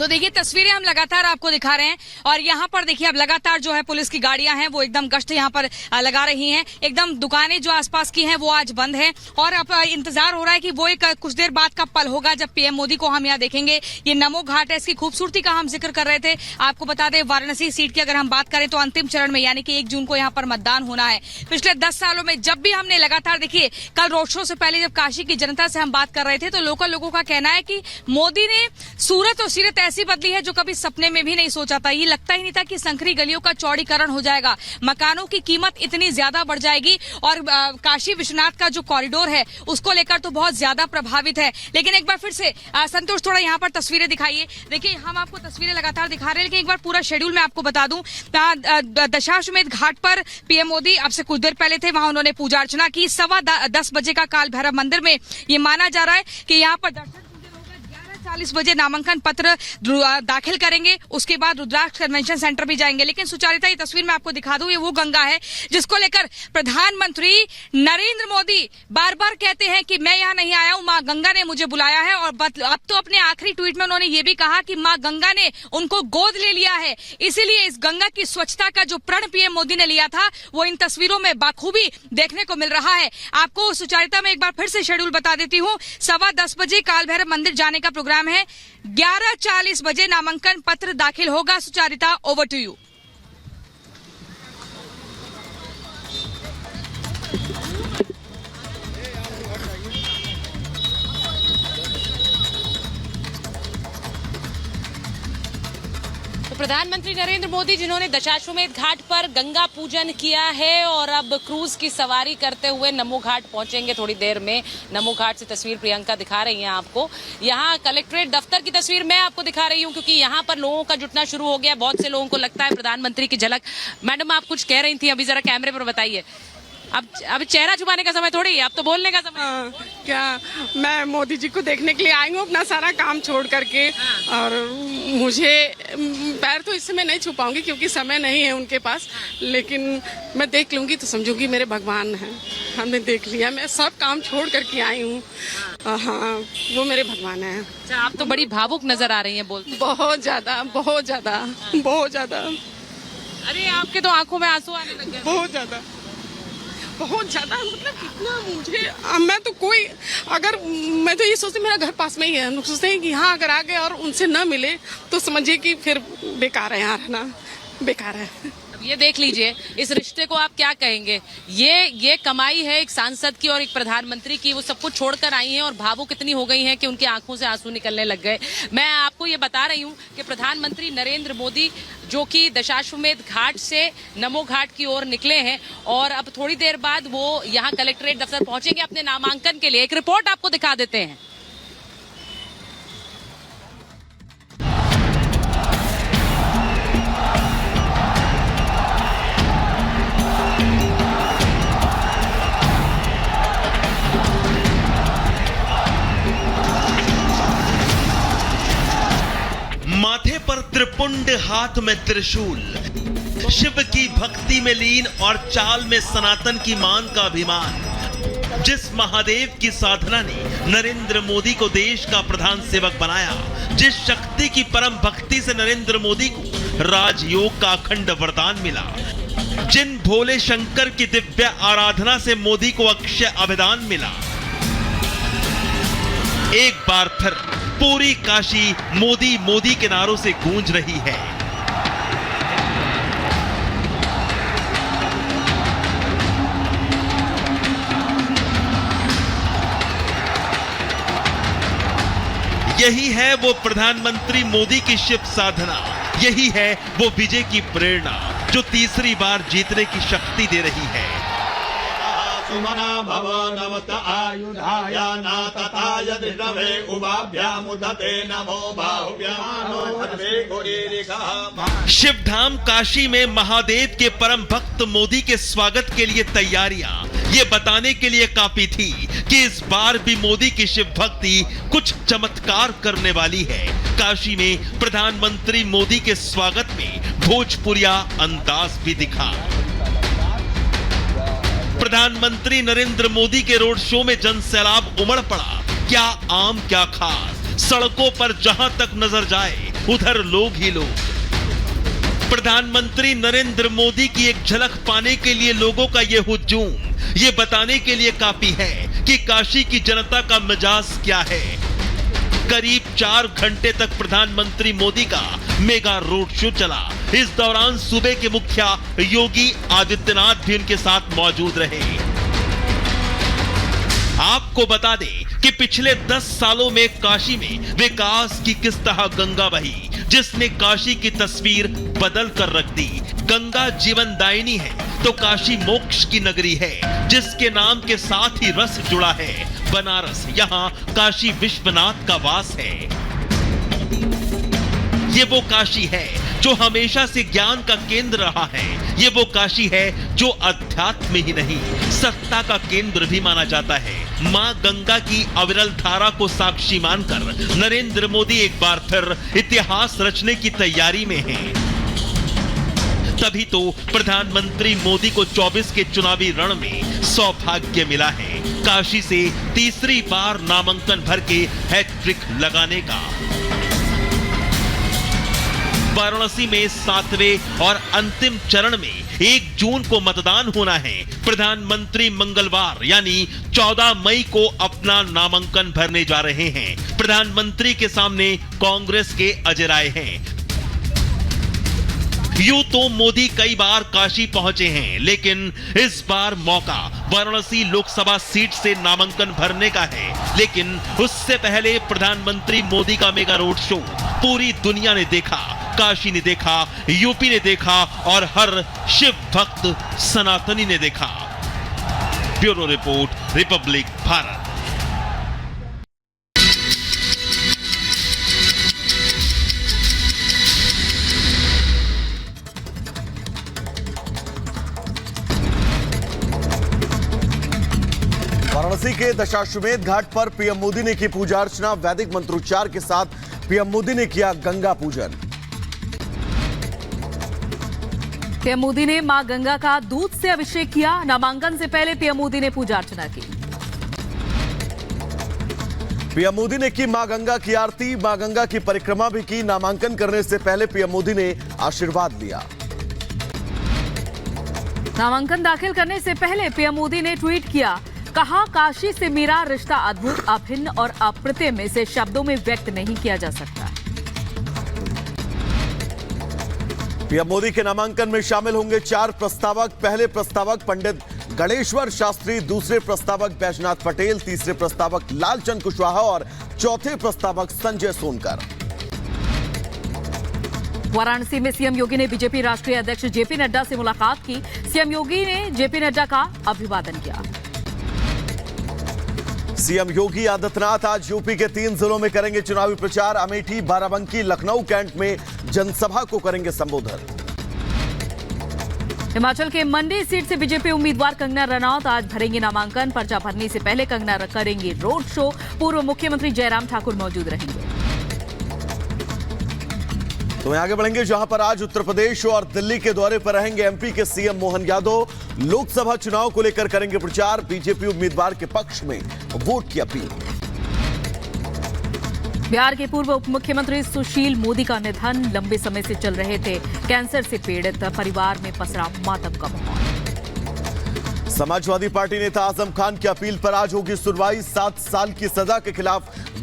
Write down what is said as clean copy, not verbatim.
तो देखिए तस्वीरें हम लगातार आपको दिखा रहे हैं और यहाँ पर देखिए अब लगातार जो है पुलिस की गाड़ियां हैं वो एकदम गश्त यहाँ पर लगा रही हैं। एकदम दुकानें जो आसपास की हैं वो आज बंद है और अब इंतजार हो रहा है कि वो एक कुछ देर बाद का पल होगा जब पीएम मोदी को हम यहाँ देखेंगे। ये नमो घाट है, इसकी खूबसूरती का हम जिक्र कर रहे थे। आपको बता दें वाराणसी सीट की अगर हम बात करें तो अंतिम चरण में यानी कि 1 जून को यहाँ पर मतदान होना है। पिछले 10 सालों में जब भी हमने लगातार देखिए कल रोड शो से पहले जब काशी की जनता से हम बात कर रहे थे तो लोकल लोगों का कहना है कि मोदी ने सूरत और सीरत ऐसी बदली है जो कभी सपने में भी नहीं सोचा था। ये लगता ही नहीं था कि संकरी गलियों का चौड़ीकरण हो जाएगा, मकानों की कीमत इतनी ज्यादा बढ़ जाएगी और काशी विश्वनाथ का जो कॉरिडोर है उसको लेकर तो बहुत ज्यादा प्रभावित है। लेकिन एक बार फिर से संतोष थोड़ा यहाँ पर तस्वीरें दिखाइए। देखिए हम आपको तस्वीरें लगातार दिखा रहे हैं लेकिन एक बार पूरा शेड्यूल मैं आपको बता दूं। दशाश्वमेध घाट पर पीएम मोदी अब से कुछ देर पहले थे, वहां उन्होंने पूजा अर्चना की। 10:15 बजे का काल भैरव मंदिर में ये माना जा रहा है कि यहाँ पर दर्शन 40 बजे नामांकन पत्र दाखिल करेंगे, उसके बाद रुद्राक्ष कन्वेंशन सेंटर भी जाएंगे। लेकिन सुचारिता ये तस्वीर मैं आपको दिखा दूं, ये वो गंगा है जिसको लेकर प्रधानमंत्री नरेंद्र मोदी बार बार कहते हैं कि मैं यहाँ नहीं आया हूँ, माँ गंगा ने मुझे बुलाया है। और अब तो अपने आखिरी ट्वीट में उन्होंने ये भी कहा कि माँ गंगा ने उनको गोद ले लिया है। इसीलिए इस गंगा की स्वच्छता का जो प्रण पीएम मोदी ने लिया था वो इन तस्वीरों में बाखूबी देखने को मिल रहा है। आपको सुचारिता में एक बार फिर से शेड्यूल बता देती हूँ। 10:15 बजे काल भैरव मंदिर जाने का प्रोग्राम है। 11:40 बजे नामांकन पत्र दाखिल होगा। Sucharita, over to you. प्रधानमंत्री नरेंद्र मोदी जिन्होंने दशाश्वमेध घाट पर गंगा पूजन किया है और अब क्रूज की सवारी करते हुए नमो घाट पहुंचेंगे थोड़ी देर में। नमो घाट से तस्वीर प्रियंका दिखा रही हैं आपको। यहाँ कलेक्ट्रेट दफ्तर की तस्वीर मैं आपको दिखा रही हूँ क्योंकि यहाँ पर लोगों का जुटना शुरू हो गया। बहुत से लोगों को लगता है प्रधानमंत्री की झलक। मैडम आप कुछ कह रही थी अभी, जरा कैमरे पर बताइए। अब चेहरा छुपाने का समय थोड़ी है, अब तो बोलने का समय। क्या मैं मोदी जी को देखने के लिए आई हूँ अपना सारा काम छोड़ करके। और मुझे पैर तो इस समय नहीं छुपाऊंगी क्योंकि समय नहीं है उनके पास, लेकिन मैं देख लूंगी तो समझूंगी मेरे भगवान हैं। हमने देख लिया, मैं सब काम छोड़ करके आई हूँ। हाँ, वो मेरे भगवान हैं। अच्छा, आप तो बड़ी भावुक नजर आ रही हैं बोलते। बहुत ज्यादा बहुत ज्यादा बहुत ज्यादा। अरे आपके तो आंखों में आंसू आने लग गए। बहुत ज्यादा मतलब कितना मुझे मैं तो कोई अगर मैं तो ये सोचती मेरा घर पास में ही है। हम लोग सोचते हैं कि हाँ अगर आ गए और उनसे न मिले तो समझिए कि फिर बेकार है, यहाँ रहना बेकार है। अब ये देख लीजिए, इस रिश्ते को आप क्या कहेंगे? ये कमाई है एक सांसद की और एक प्रधानमंत्री की। वो सब कुछ छोड़कर आई हैं और भावुक इतनी हो गई हैं कि उनकी आंखों से आंसू निकलने लग गए। मैं आपको ये बता रही हूँ कि प्रधानमंत्री नरेंद्र मोदी जो कि दशाश्वमेध घाट से नमो घाट की ओर निकले हैं और अब थोड़ी देर बाद वो यहाँ कलेक्ट्रेट दफ्तर पहुंचेंगे अपने नामांकन के लिए। एक रिपोर्ट आपको दिखा देते हैं। माथे पर त्रिपुंड, हाथ में त्रिशूल, शिव की भक्ति में लीन और चाल में सनातन की मान का अभिमान। जिस महादेव की साधना ने नरेंद्र मोदी को देश का प्रधान सेवक बनाया, जिस शक्ति की परम भक्ति से नरेंद्र मोदी को राजयोग का अखंड वरदान मिला, जिन भोले शंकर की दिव्य आराधना से मोदी को अक्षय अभिदान मिला, एक बार फिर पूरी काशी मोदी मोदी के नारों से गूंज रही है। यही है वो प्रधानमंत्री मोदी की शिव साधना, यही है वो विजय की प्रेरणा जो तीसरी बार जीतने की शक्ति दे रही है। सुमना भव नमत आयुधाय नातताय दृढवे उभाभ्यामुदते नमो बाहुभ्यानो हरे गोरीरिका। शिवधाम काशी में महादेव के परम भक्त मोदी के स्वागत के लिए तैयारियां ये बताने के लिए काफी थी कि इस बार भी मोदी की शिव भक्ति कुछ चमत्कार करने वाली है। काशी में प्रधानमंत्री मोदी के स्वागत में भोजपुरिया अंदाज भी दिखा। प्रधानमंत्री नरेंद्र मोदी के रोड शो में जनसैलाब उमड़ पड़ा। क्या आम क्या खास, सड़कों पर जहां तक नजर जाए उधर लोग ही लोग। प्रधानमंत्री नरेंद्र मोदी की एक झलक पाने के लिए लोगों का ये हुजूम ये बताने के लिए काफी है कि काशी की जनता का मिजाज क्या है। करीब 4 घंटे तक प्रधानमंत्री मोदी का मेगा रोड शो चला। इस दौरान सूबे के मुखिया योगी आदित्यनाथ भी उनके साथ मौजूद रहे। आपको बता दें कि पिछले 10 सालों में काशी में विकास की किस तरह गंगा बही, जिसने काशी की तस्वीर बदल कर रख दी। गंगा जीवनदायिनी है तो काशी मोक्ष की नगरी है, जिसके नाम के साथ ही रस जुड़ा है। बनारस, यहाँ काशी विश्वनाथ का वास है। ये वो काशी है जो हमेशा से ज्ञान का केंद्र रहा है। ये वो काशी है जो अध्यात्म ही नहीं, सत्ता का केंद्र भी माना जाता है। मां गंगा की अविरल धारा को साक्षी मानकर नरेंद्र मोदी एक बार फिर इतिहास रचने की तैयारी में हैं। तभी तो प्रधानमंत्री मोदी को 24 के चुनावी रण में सौभाग्य मिला है काशी से तीसरी बार नामांकन भर के हैट्रिक लगाने का। वाराणसी में 7वें और अंतिम चरण में 1 जून को मतदान होना है। प्रधानमंत्री मंगलवार यानी 14 मई को अपना नामांकन भरने जा रहे हैं। प्रधानमंत्री के सामने कांग्रेस के अजय राय हैं। यूं तो मोदी कई बार काशी पहुंचे हैं, लेकिन इस बार मौका वाराणसी लोकसभा सीट से नामांकन भरने का है। लेकिन उससे पहले प्रधानमंत्री मोदी का मेगा रोड शो पूरी दुनिया ने देखा, काशी ने देखा, यूपी ने देखा और हर शिव भक्त सनातनी ने देखा। Bureau report, Republic Bharat. Varanasi के दशाश्वमेध घाट पर पीएम मोदी ने की पूजा अर्चना। वैदिक मंत्रोच्चार के साथ पीएम मोदी ने किया गंगा पूजन। पीएम मोदी ने मां गंगा का दूध से अभिषेक किया। नामांकन से पहले पीएम मोदी ने पूजा अर्चना की। पीएम मोदी ने की मां गंगा की आरती, मां गंगा की परिक्रमा भी की। नामांकन करने से पहले पीएम मोदी ने आशीर्वाद लिया। नामांकन दाखिल करने से पहले पीएम मोदी ने ट्वीट किया, कहा काशी से मेरा रिश्ता अद्भुत, अभिन्न और अप्रतिम, इसे शब्दों में व्यक्त नहीं किया जा सकता। पीएम मोदी के नामांकन में शामिल होंगे 4 प्रस्तावक। पहले प्रस्तावक पंडित गणेश्वर शास्त्री, दूसरे प्रस्तावक बैजनाथ पटेल, तीसरे प्रस्तावक लालचंद कुशवाहा और चौथे प्रस्तावक संजय सोनकर। वाराणसी में सीएम योगी ने बीजेपी राष्ट्रीय अध्यक्ष जेपी नड्डा से मुलाकात की। सीएम योगी ने जेपी नड्डा का अभिवादन किया। सीएम योगी आदित्यनाथ आज यूपी के 3 जिलों में करेंगे चुनावी प्रचार। अमेठी, बाराबंकी, लखनऊ कैंट में जनसभा को करेंगे संबोधन। हिमाचल के मंडी सीट से बीजेपी उम्मीदवार कंगना रनौत आज भरेंगे नामांकन। पर्चा भरने से पहले कंगना करेंगे रोड शो। पूर्व मुख्यमंत्री जयराम ठाकुर मौजूद रहेंगे। तो आगे बढ़ेंगे, जहां पर आज उत्तर प्रदेश और दिल्ली के दौरे पर रहेंगे एमपी के सीएम मोहन यादव। लोकसभा चुनाव को लेकर करेंगे प्रचार। बीजेपी उम्मीदवार के पक्ष में वोट की अपील। बिहार के पूर्व उप मुख्यमंत्री सुशील मोदी का निधन। लंबे समय से चल रहे थे कैंसर से पीड़ित, परिवार में पसरा मातम का माहौल। समाजवादी पार्टी नेता आजम खान की अपील पर आज होगी सुनवाई। 7 साल की सजा के खिलाफ